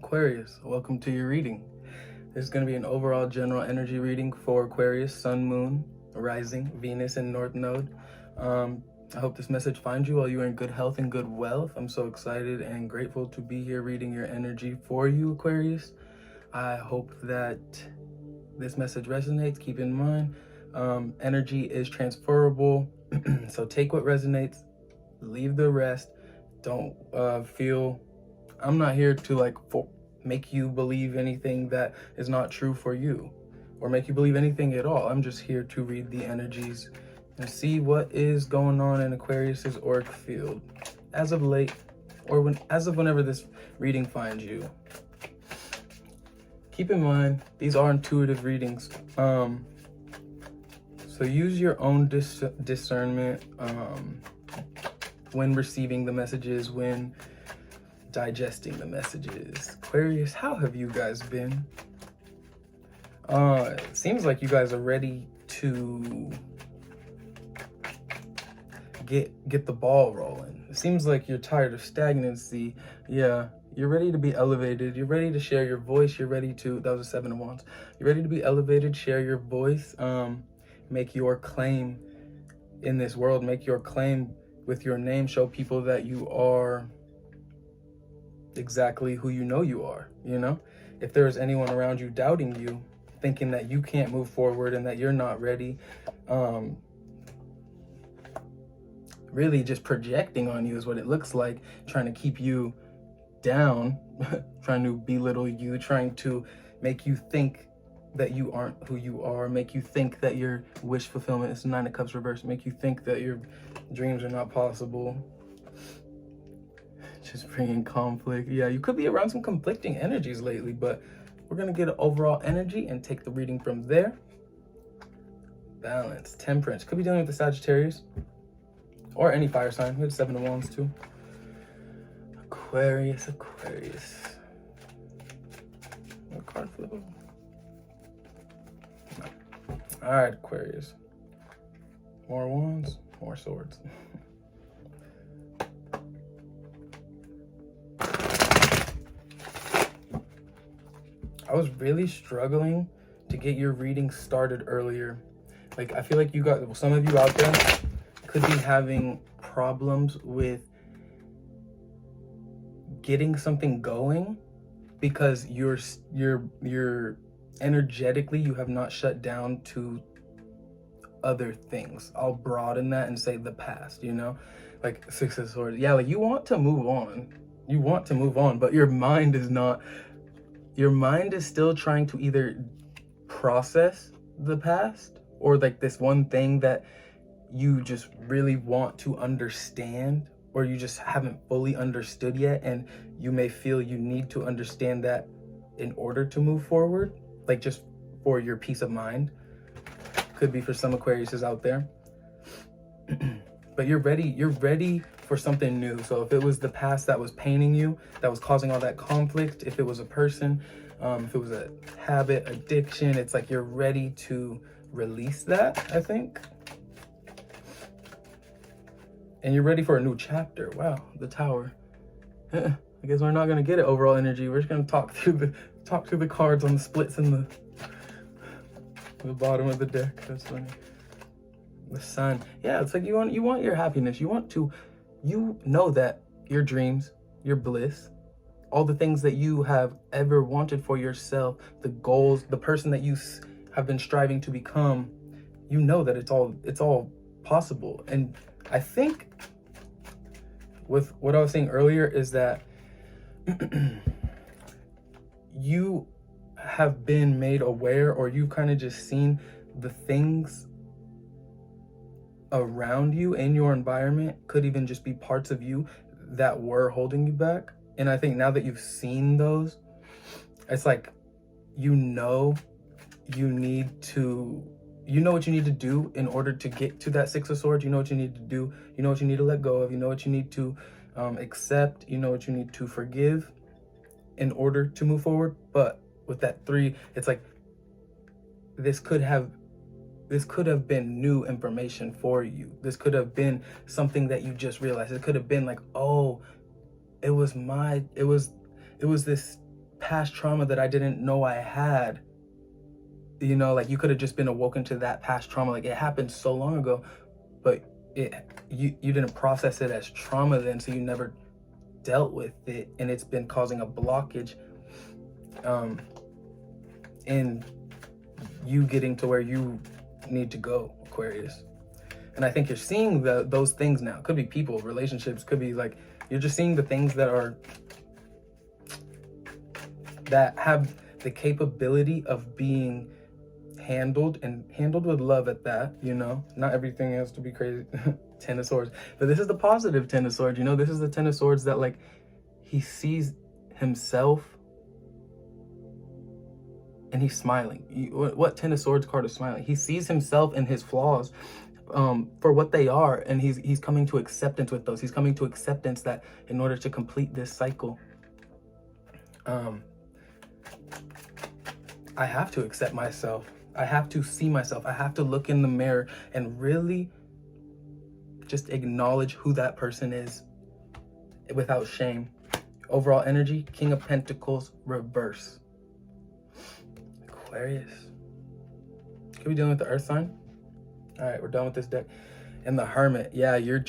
Aquarius, welcome to your reading. This is going to be an overall general energy reading for Aquarius, Sun, Moon, Rising, Venus, and North Node. I hope this message finds you while you are in good health and good wealth. I'm so excited and grateful to be here reading your energy for you, Aquarius. I hope that this message resonates. Keep in mind, energy is transferable. So take what resonates, leave the rest. Don't feel... I'm not here to make you believe anything that is not true for you or make you believe anything at all. I'm just here to read the energies and see what is going on in Aquarius's auric field as of late, or as of whenever this reading finds you. Keep in mind, these are intuitive readings. So use your own discernment when receiving the messages, when digesting the messages. Aquarius, how have you guys been? It seems like you guys are ready to get the ball rolling. It seems like you're tired of stagnancy. Yeah, you're ready to be elevated. You're ready to share your voice. You're ready to, that was a 7 of Wands. You're ready to be elevated, share your voice, make your claim in this world, make your claim with your name, show people that you are exactly who you know you are. You know, if there's anyone around you doubting you, thinking that you can't move forward and that you're not ready, really just projecting on you is what it looks like, trying to keep you down, trying to belittle you, trying to make you think that you aren't who you are, make you think that your wish fulfillment is 9 of Cups reversed, make you think that your dreams are not possible. Just bringing conflict. Yeah, you could be around some conflicting energies lately, but we're gonna get an overall energy and take the reading from there. Balance, temperance. Could be dealing with the Sagittarius or any fire sign. We have 7 of Wands too. Aquarius. What card flip? No. All right, Aquarius. More wands, more swords. I was really struggling to get your reading started earlier. Like, I feel like some of you out there could be having problems with getting something going because you're energetically, you have not shut down to other things. I'll broaden that and say the past, you know, like 6 of Swords. Yeah, like you want to move on, but your mind is not. Your mind is still trying to either process the past or like this one thing that you just really want to understand, or you just haven't fully understood yet, and you may feel you need to understand that in order to move forward, like just for your peace of mind. Could be for some Aquariuses out there. But you're ready for something new. So if it was the past that was paining you, that was causing all that conflict, if it was a person, if it was a habit, addiction, it's like you're ready to release that, I think. And you're ready for a new chapter. Wow, the Tower. I guess we're not gonna get it overall energy. We're just gonna talk through the cards on the splits in the bottom of the deck. That's funny. The Sun. Yeah, it's like you want your happiness. You know that your dreams, your bliss, all the things that you have ever wanted for yourself, the goals, the person that you have been striving to become, you know that it's all possible. And I think with what I was saying earlier is that you have been made aware, or you've kind of just seen the things around you in your environment, could even just be parts of you that were holding you back. And I think now that you've seen those, it's like, you know what you need to do in order to get to that 6 of Swords. You know what you need to do. You know what you need to let go of. You know what you need to accept. You know what you need to forgive in order to move forward. But with that 3, it's like this could have been new information for you. This could have been something that you just realized. It could have been like, oh, it was this past trauma that I didn't know I had. You know, like you could have just been awoken to that past trauma. Like it happened so long ago, but you didn't process it as trauma then, so you never dealt with it, and it's been causing a blockage in you getting to where you need to go, Aquarius. And I think you're seeing those things now. Could be people, relationships, could be like you're just seeing the things that have the capability of being handled, and handled with love at that, you know. Not everything has to be crazy. Ten of Swords, but this is the positive Ten of Swords, you know. This is the Ten of Swords that, like, he sees himself and he's smiling. What Ten of Swords card is smiling? He sees himself and his flaws for what they are, and he's coming to acceptance with those. He's coming to acceptance that in order to complete this cycle, I have to accept myself. I have to see myself. I have to look in the mirror and really just acknowledge who that person is without shame. Overall energy, King of Pentacles, reverse. Aquarius. Could we dealing with the Earth sign? All right, we're done with this deck. And the Hermit. Yeah, you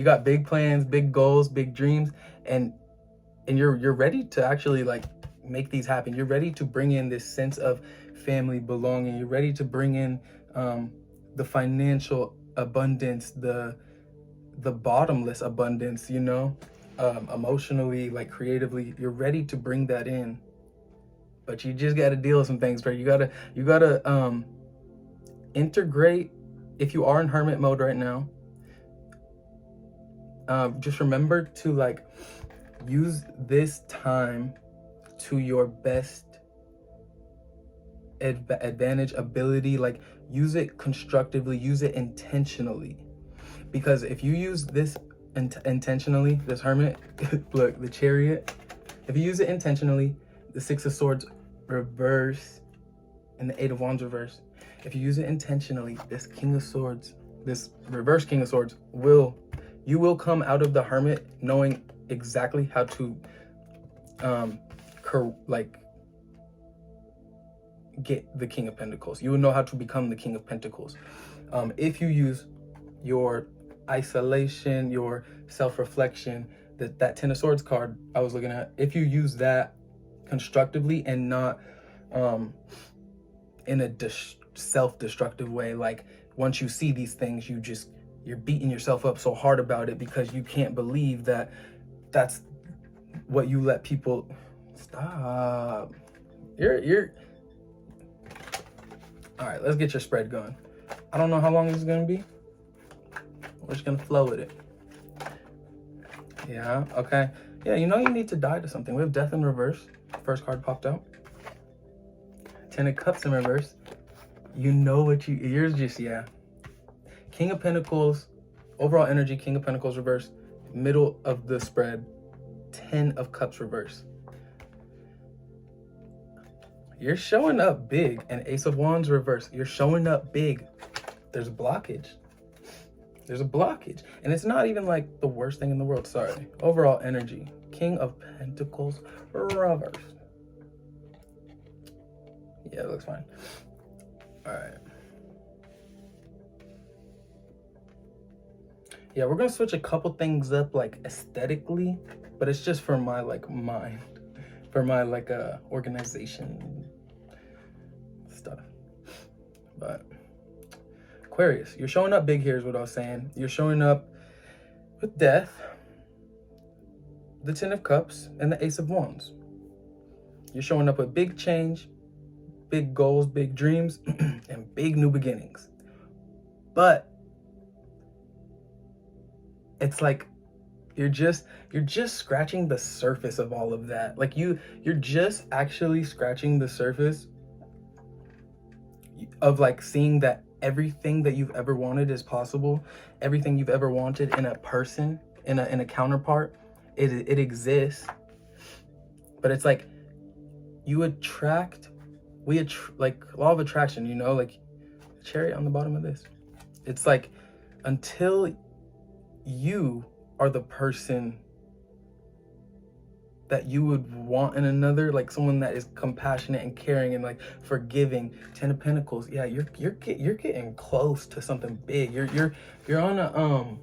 got big plans, big goals, big dreams, and you're ready to actually, like, make these happen. You're ready to bring in this sense of family belonging. You're ready to bring in the financial abundance, the bottomless abundance, you know, emotionally, like creatively. You're ready to bring that in, but you just got to deal with some things first. You gotta integrate. If you are in hermit mode right now, just remember to, like, use this time to your best advantage, ability. Like, use it constructively, use it intentionally, because if you use this intentionally, this Hermit, look, the Chariot, if you use it intentionally, the Six of Swords reverse and the Eight of Wands reverse, if you use it intentionally, this King of Swords, this reverse King of Swords, you will come out of the Hermit knowing exactly how to get the King of Pentacles. You will know how to become the King of Pentacles if you use your isolation, your self-reflection, that Ten of Swords card I was looking at. If you use that constructively and not in a self-destructive way, like once you see these things, you're beating yourself up so hard about it because you can't believe that that's what you let people. Stop. You're all right. Let's get your spread going. I don't know how long this is gonna be. We're just gonna flow with it. Yeah. Okay. Yeah. You know you need to die to something. We have Death in reverse. First card popped out. Ten of Cups in reverse. You know what yours just, yeah. King of Pentacles, overall energy, King of Pentacles reverse. Middle of the spread, Ten of Cups reverse. You're showing up big. And Ace of Wands reverse. You're showing up big. There's a blockage. There's a blockage. And it's not even like the worst thing in the world. Sorry. Overall energy, King of Pentacles reverse. Yeah, it looks fine. All right. Yeah, we're gonna switch a couple things up, like aesthetically, but it's just for my, like, mind, for my, like, organization stuff. But Aquarius, you're showing up big here is what I was saying. You're showing up with Death, the Ten of Cups, and the Ace of Wands. You're showing up with big change, big goals, big dreams, and big new beginnings. But it's like you're just scratching the surface of all of that. Like you're just actually scratching the surface of, like, seeing that everything that you've ever wanted is possible. Everything you've ever wanted in a person, in a counterpart, it exists. But it's like you attract, like law of attraction, you know, like Chariot on the bottom of this. It's like until you are the person that you would want in another, like someone that is compassionate and caring and like forgiving. 10 of Pentacles. Yeah, you're getting close to something big. You're on a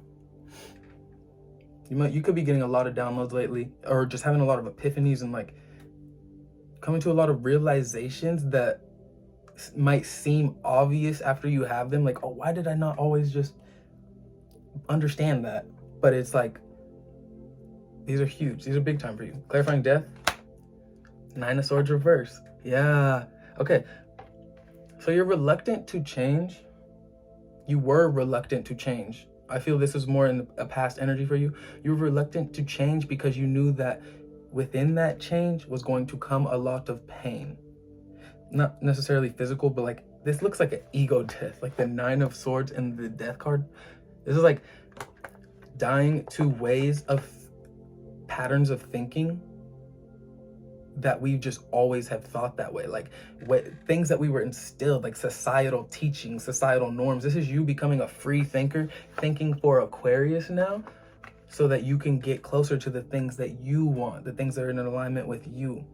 you could be getting a lot of downloads lately, or just having a lot of epiphanies and like coming to a lot of realizations that might seem obvious after you have them. Like, oh, why did I not always just understand that? But it's like, these are huge. These are big time for you. Clarifying death. 9 of Swords reverse. Yeah. Okay. So you're reluctant to change. You were reluctant to change. I feel this is more in a past energy for you. You were reluctant to change because you knew that within that change was going to come a lot of pain. Not necessarily physical, but like, this looks like an ego death. Like the 9 of Swords and the death card. This is like dying to ways of patterns of thinking that we just always have thought that way, like things that we were instilled, like societal teachings, societal norms. This is you becoming a free thinker, thinking for Aquarius now, so that you can get closer to the things that you want, the things that are in alignment with you.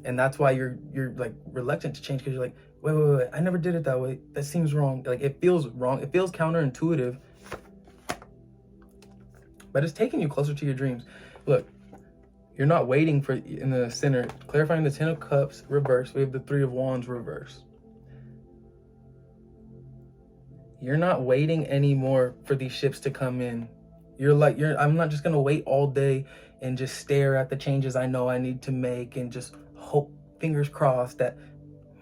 And that's why you're like reluctant to change, because you're like, wait, I never did it that way. That seems wrong. Like, it feels wrong. It feels counterintuitive, but it's taking you closer to your dreams. Look, you're not waiting for, in the center, clarifying the 10 of Cups reverse, we have the 3 of Wands reverse. You're not waiting anymore for these ships to come in. You're like, I'm not just gonna wait all day and just stare at the changes I know I need to make and just hope, fingers crossed, that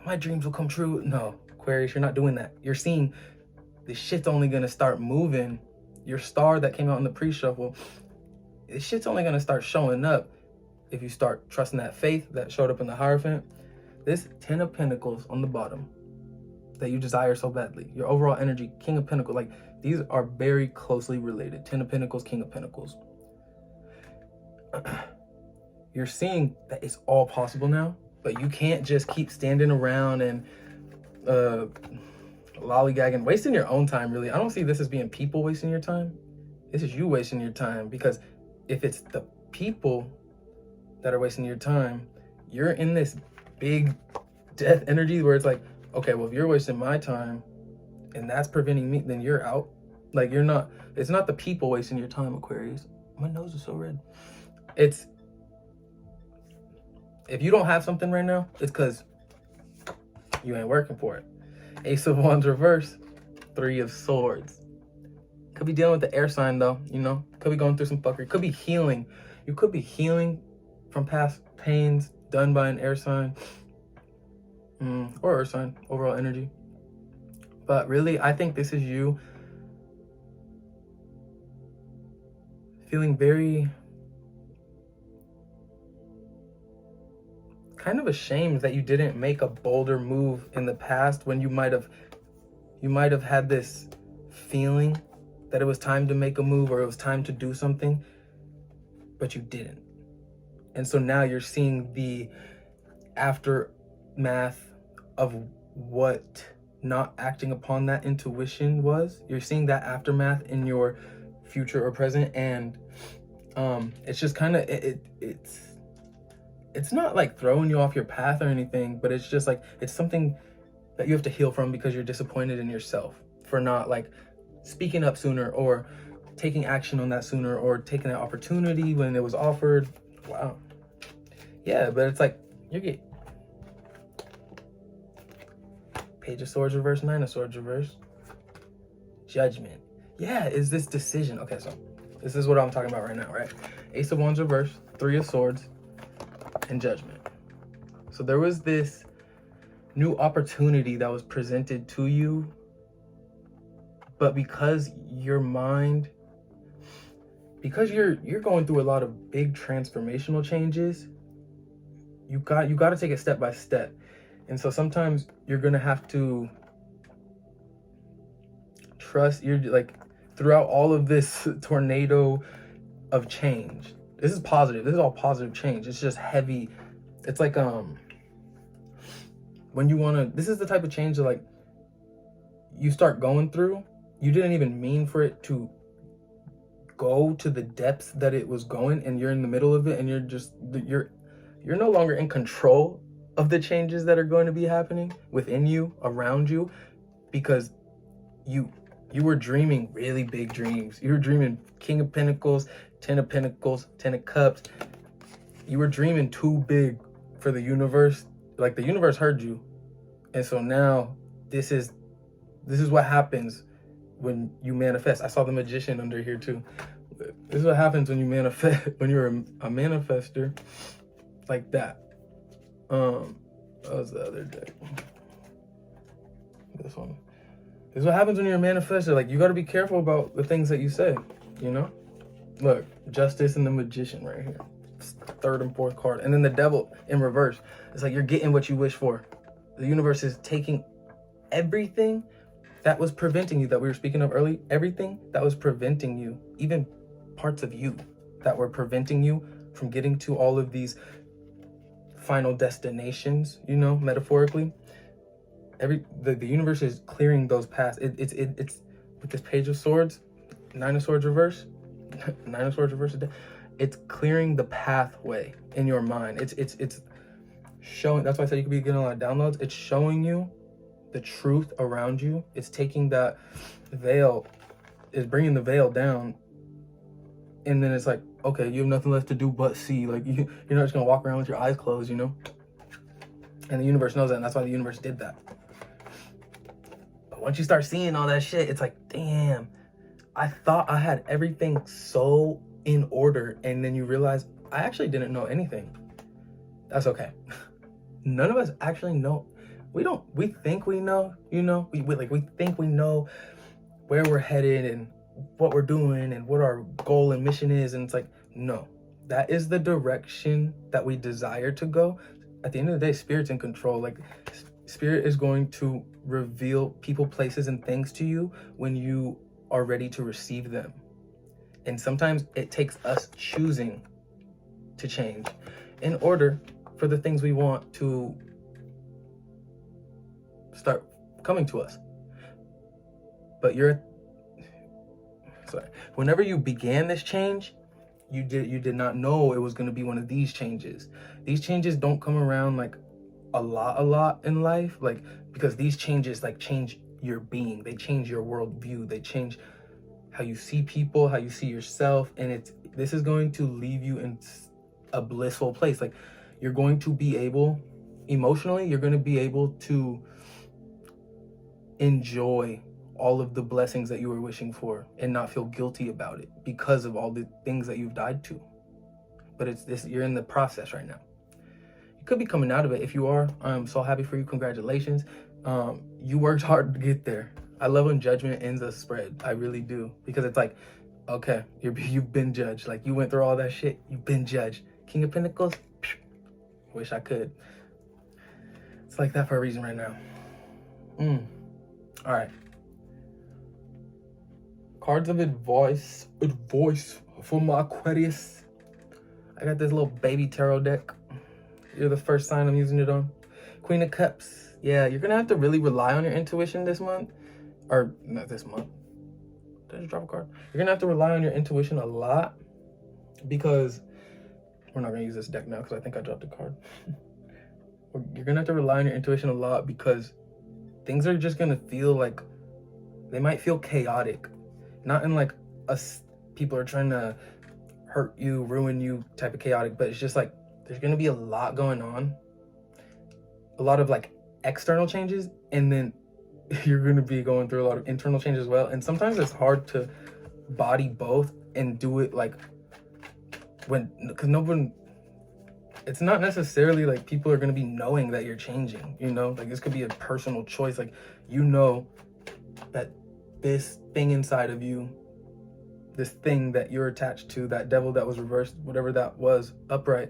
my dreams will come true. No, Aquarius, you're not doing that. You're seeing this shit's only gonna start moving. Your star that came out in the pre-shuffle, this shit's only gonna start showing up if you start trusting that faith that showed up in the Hierophant. This 10 of Pentacles on the bottom that you desire so badly, your overall energy, King of Pentacles, like these are very closely related. 10 of Pentacles, King of Pentacles. You're seeing that it's all possible now, but you can't just keep standing around and lollygagging, wasting your own time, really. I don't see this as being people wasting your time. This is you wasting your time, because if it's the people that are wasting your time, you're in this big death energy where it's like, okay, well, if you're wasting my time and that's preventing me, then you're out. Like, you're not, it's not the people wasting your time, Aquarius. My nose is so red. It's, if you don't have something right now, it's because you ain't working for it. Ace of Wands reverse, 3 of Swords. Could be dealing with the air sign though, you know? Could be going through some fuckery. Could be healing. You could be healing from past pains done by an air sign. Or earth sign, overall energy. But really, I think this is you feeling very kind of ashamed that you didn't make a bolder move in the past, when you might have had this feeling that it was time to make a move, or it was time to do something, but you didn't. And so now you're seeing the aftermath of what not acting upon that intuition was. You're seeing that aftermath in your future or present, and it's just kind of it's not like throwing you off your path or anything, but it's just like, it's something that you have to heal from, because you're disappointed in yourself for not like speaking up sooner, or taking action on that sooner, or taking that opportunity when it was offered. Wow. Yeah, but it's like, you get Page of Swords reverse, 9 of Swords reverse. Judgment. Yeah, is this decision. Okay, so this is what I'm talking about right now, right? Ace of Wands reverse, 3 of Swords, and Judgment. So there was this new opportunity that was presented to you, but because your mind, because you're going through a lot of big transformational changes, you got to take it step by step. And so sometimes you're gonna have to trust. You're like, throughout all of this tornado of change, this is positive. This is all positive change. It's just heavy. It's like when you wanna, this is the type of change that like you start going through, you didn't even mean for it to go to the depths that it was going, and you're in the middle of it, and you're no longer in control of the changes that are going to be happening within you, around you, because you were dreaming really big dreams. You were dreaming King of Pentacles, Ten of Pentacles, Ten of Cups. You were dreaming too big for the universe. Like, the universe heard you. And so now this is what happens when you manifest. I saw the Magician under here too. This is what happens when you manifest, when you're a manifester like that. That was the other deck. This one. This is what happens when you're a manifester. Like, you got to be careful about the things that you say, you know? Look, Justice and the Magician right here. Third and fourth card. And then the Devil in reverse. It's like you're getting what you wish for. The universe is taking everything that was preventing you, that we were speaking of early, everything that was preventing you, even parts of you that were preventing you from getting to all of these final destinations, you know, metaphorically. The universe is clearing those paths. It's with this Page of Swords, Nine of Swords reverse, Nine of Swords reverse. It's clearing the pathway in your mind. It's showing. That's why I said you could be getting a lot of downloads. It's showing you the truth around you. It's taking that veil, is bringing the veil down, and then it's like, okay, you have nothing left to do but see. Like, you're not just gonna walk around with your eyes closed, you know. And the universe knows that, and that's why the universe did that. But once you start seeing all that shit, it's like, damn, I thought I had everything so in order, and then you realize I actually didn't know anything. That's okay. None of us actually know. We think we know, you know, we think we know where we're headed and what we're doing and what our goal and mission is. And it's like, no, that is the direction that we desire to go. At the end of the day, Spirit's in control. Like, Spirit is going to reveal people, places, and things to you when you are ready to receive them. And sometimes it takes us choosing to change in order for the things we want to start coming to us. But whenever you began this change, you did not know it was going to be one of these changes. These changes don't come around like a lot in life, like, because these changes like change your being. They change your worldview. They change how you see people, how you see yourself, and this is going to leave you in a blissful place. Like, you're going to be able, emotionally, you're going to be able to enjoy all of the blessings that you were wishing for and not feel guilty about it because of all the things that you've died to. But you're in the process right now. You could be coming out of it. If you are, I'm so happy for you. Congratulations. You worked hard to get there. I love when judgment ends a spread. I really do. Because it's like, okay, you've been judged. Like, you went through all that shit. You've been judged. King of Pentacles, wish I could. It's like that for a reason right now. All right. Cards of advice for my Aquarius. I got this little baby tarot deck. You're the first sign I'm using it on. Queen of Cups. Yeah, you're gonna have to really rely on your intuition this month. Or not this month. Did I just drop a card? You're gonna have to rely on your intuition a lot, because we're not gonna use this deck now because I think I dropped a card. You're gonna have to rely on your intuition a lot, because things are just gonna feel like, they might feel chaotic. Not in like people are trying to hurt you, ruin you type of chaotic, but it's just like, there's gonna be a lot going on. A lot of like external changes, and then you're gonna be going through a lot of internal changes as well. And sometimes it's hard to body both and do it like because it's not necessarily like people are gonna be knowing that you're changing, you know? Like, this could be a personal choice. Like, you know that this thing inside of you, this thing that you're attached to, that devil that was reversed, whatever that was, upright,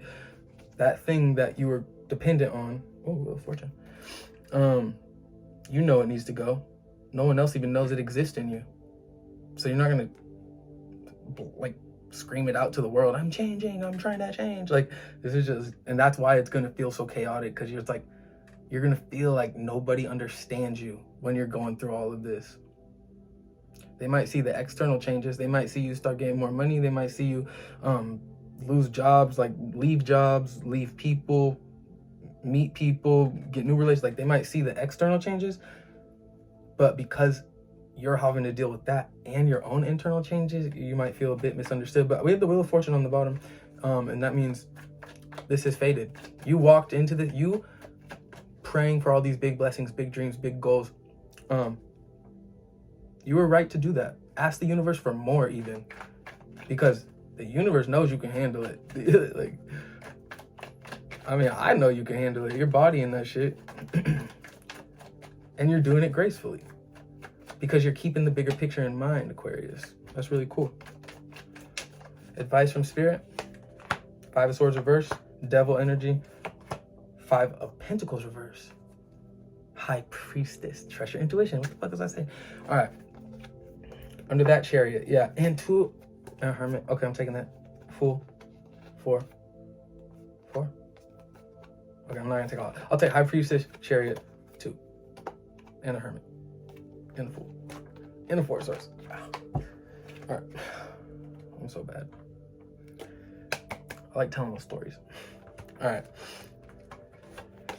that thing that you were dependent on, oh, Wheel of Fortune, you know it needs to go. No one else even knows it exists in you. So you're not gonna like scream it out to the world, I'm changing, I'm trying to change. Like, this is just, and that's why it's gonna feel so chaotic, because you're gonna feel like nobody understands you when you're going through all of this. They might see the external changes. They might see you start getting more money. They might see you lose jobs, like leave jobs, leave people, meet people, get new relations. Like they might see the external changes, but because you're having to deal with that and your own internal changes, you might feel a bit misunderstood. But we have the Wheel of Fortune on the bottom, and that means this is fated. You walked into you praying for all these big blessings, big dreams, big goals. You were right to do that. Ask the universe for more, even, because the universe knows you can handle it. Like, I mean, I know you can handle it. Your body and that shit. And you're doing it gracefully because you're keeping the bigger picture in mind, Aquarius. That's really cool. Advice from Spirit. 5 of Swords reverse. Devil energy. 5 of Pentacles reverse. High Priestess. Trust your intuition. What the fuck was I saying? All right. Under that, Chariot. Yeah. And 2. Hermit. Okay, I'm taking that. Fool. 4. Okay, I'm not gonna take all. I'll take High Priestess, Chariot, 2, and a Hermit, and a Fool, and a 4 of Swords. All right, I'm so bad. I like telling those stories. All right,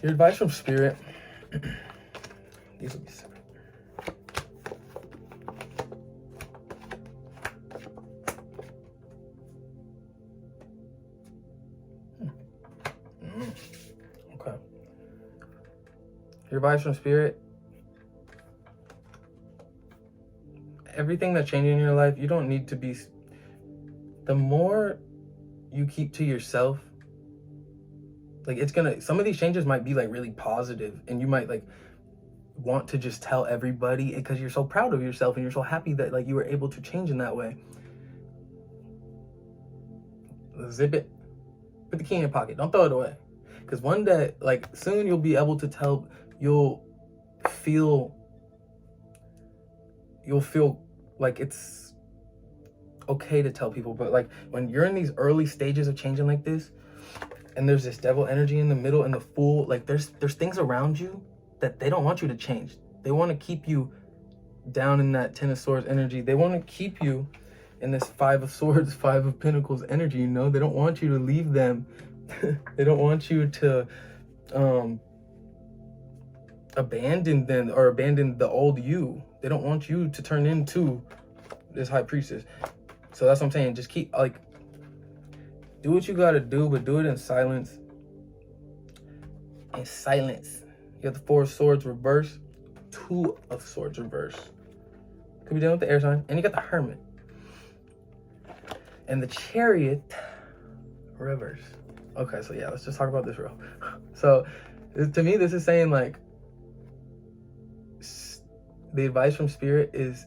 your advice from Spirit. These will be separate. Okay. Your advice from Spirit. Everything that's changing in your life, you don't need to be. The more you keep to yourself, like it's gonna. Some of these changes might be like really positive, and you might like want to just tell everybody because you're so proud of yourself and you're so happy that like you were able to change in that way. Zip it. Put the key in your pocket. Don't throw it away. Because one day, like soon you'll be able to tell, you'll feel like it's okay to tell people. But like when you're in these early stages of changing like this, and there's this devil energy in the middle and the Fool, like there's things around you that they don't want you to change. They want to keep you down in that 10 of Swords energy. They want to keep you in this 5 of Swords, 5 of Pentacles energy, you know? They don't want you to leave them. They don't want you to abandon them or abandon the old you. They don't want you to turn into this High Priestess. So that's what I'm saying. Just keep, like, do what you gotta do, but do it in silence. In silence. You got the 4 of Swords reverse, 2 of Swords reverse. Could be done with the air sign. And you got the Hermit. And the Chariot reverse. Okay, so yeah, let's just talk about this real. So to me, this is saying like the advice from Spirit is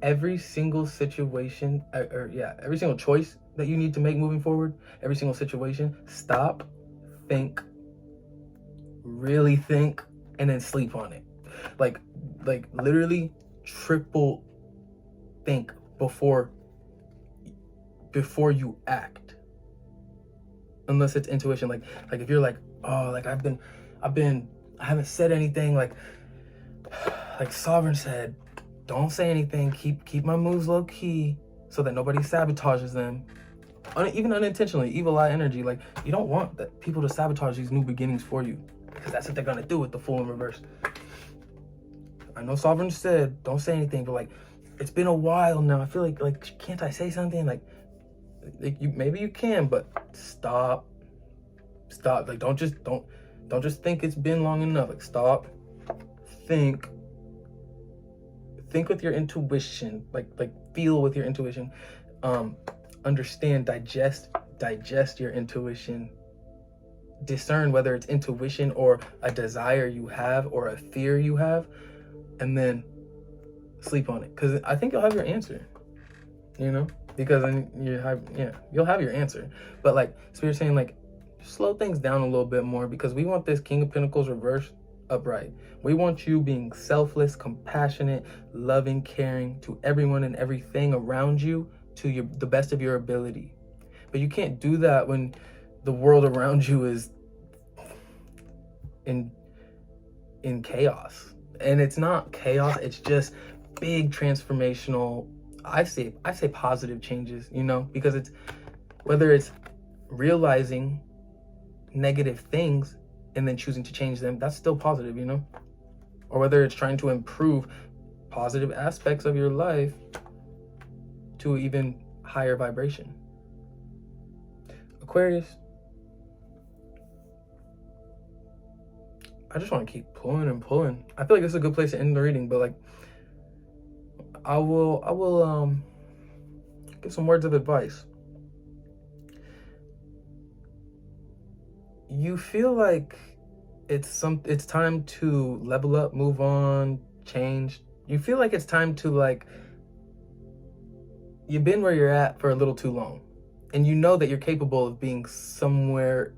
every single situation, every single choice that you need to make moving forward, every single situation, stop, think, really think, and then sleep on it. Like literally triple think before you act, unless it's intuition. Like if you're like, oh, like I haven't said anything, like Sovereign said, don't say anything, keep my moves low key so that nobody sabotages them, even unintentionally. Evil eye energy, like you don't want that people to sabotage these new beginnings for you, because that's what they're gonna do with the Fool in reverse. I know Sovereign said don't say anything, but like it's been a while now. I feel like can't I say something? Like maybe you can, but stop. Like don't just think it's been long enough. Like stop, think with your intuition. Like feel with your intuition. Understand, digest your intuition. Discern whether it's intuition or a desire you have or a fear you have, and then sleep on it. Because I think you'll have your answer. You know. Because then you'll have your answer. But like Spirit saying, like, slow things down a little bit more, because we want this King of Pentacles reversed upright. We want you being selfless, compassionate, loving, caring to everyone and everything around you to the best of your ability. But you can't do that when the world around you is in chaos. And it's not chaos, it's just big transformational, I say positive changes, you know, because it's, whether it's realizing negative things and then choosing to change them, that's still positive, you know, or whether it's trying to improve positive aspects of your life to even higher vibration. Aquarius, I just want to keep pulling and pulling. I feel like this is a good place to end the reading, but like I will give some words of advice. You feel like it's time to level up, move on, change. You feel like it's time to, like, you've been where you're at for a little too long, and you know that you're capable of being somewhere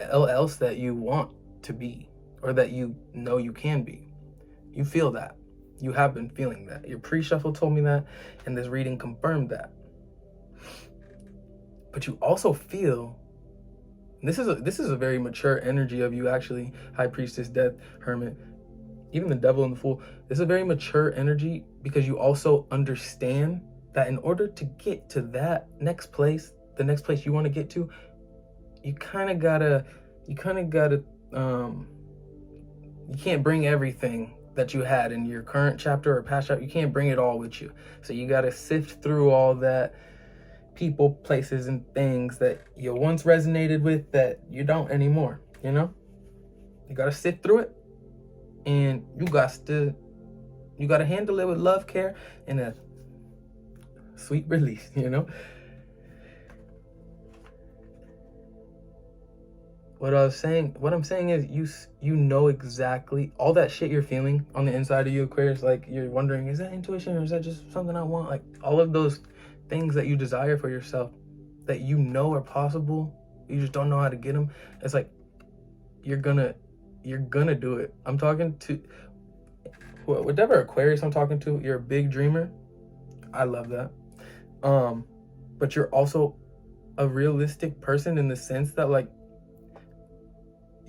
else that you want to be, or that you know you can be. You feel that. You have been feeling that. Your pre-shuffle told me that, and this reading confirmed that. But you also feel, this is a very mature energy of you, actually. High Priestess, Death, Hermit, even the Devil and the Fool. This is a very mature energy, because you also understand that in order to get to that next place, the next place you want to get to, you kind of gotta, you can't bring everything that you had in your current chapter or past chapter. You can't bring it all with you. So you gotta sift through all that, people, places, and things that you once resonated with that you don't anymore, you know? You gotta sift through it, and you gotta handle it with love, care, and a sweet release, you know? What I'm saying is, you know exactly all that shit you're feeling on the inside of you, Aquarius. Like, you're wondering, is that intuition, or is that just something I want? Like, all of those things that you desire for yourself, that you know are possible, you just don't know how to get them. It's like, you're gonna do it. I'm talking to whatever Aquarius I'm talking to. You're a big dreamer. I love that. But you're also a realistic person, in the sense that, like,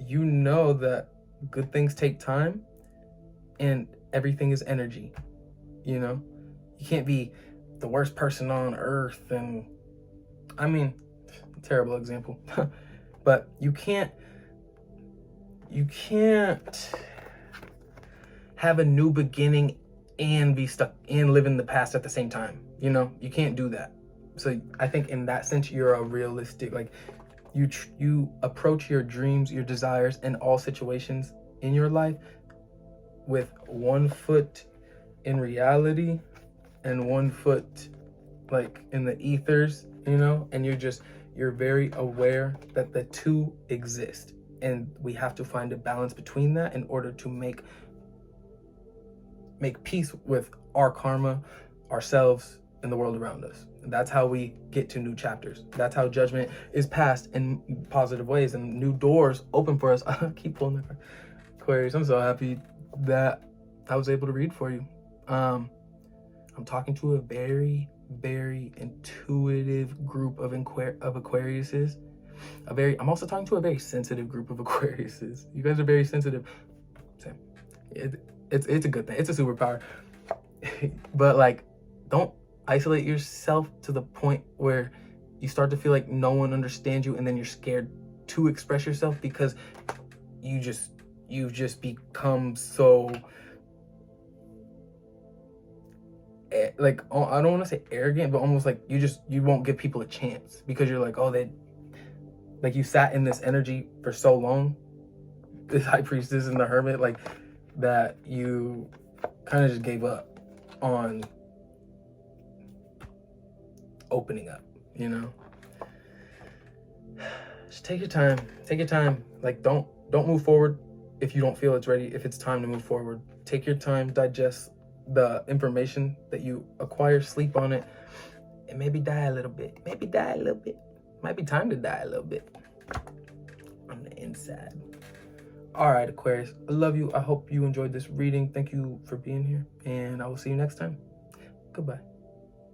you know that good things take time, and everything is energy, you know? You can't be the worst person on earth, and I mean, terrible example, but you can't have a new beginning and be stuck and live in the past at the same time, you know? You can't do that. So I think in that sense, you're a realistic, like, you approach your dreams, your desires, and all situations in your life with 1 foot in reality and 1 foot, like, in the ethers, you know? And you're very aware that the two exist, and we have to find a balance between that in order to make peace with our karma, ourselves, and the world around us. That's how we get to new chapters. That's how judgment is passed in positive ways, and new doors open for us. I keep pulling that card. Aquarius, I'm so happy that I was able to read for you. I'm talking to a very, very intuitive group of Aquariuses. I'm also talking to a very sensitive group of Aquariuses. You guys are very sensitive. Same. It's a good thing. It's a superpower. But, like, don't isolate yourself to the point where you start to feel like no one understands you, and then you're scared to express yourself, because you've just become so, like, I don't want to say arrogant, but almost like you won't give people a chance, because you're like, oh, like, you sat in this energy for so long, this High Priestess and the Hermit, like, that you kind of just gave up on opening up, you know? Just take your time. Like, don't move forward if you don't feel it's ready. If it's time to move forward, take your time, digest the information that you acquire, sleep on it, and maybe die a little bit. Might be time to die a little bit on the inside. All right, Aquarius, I love you. I hope you enjoyed this reading. Thank you for being here, and I will see you next time. Goodbye.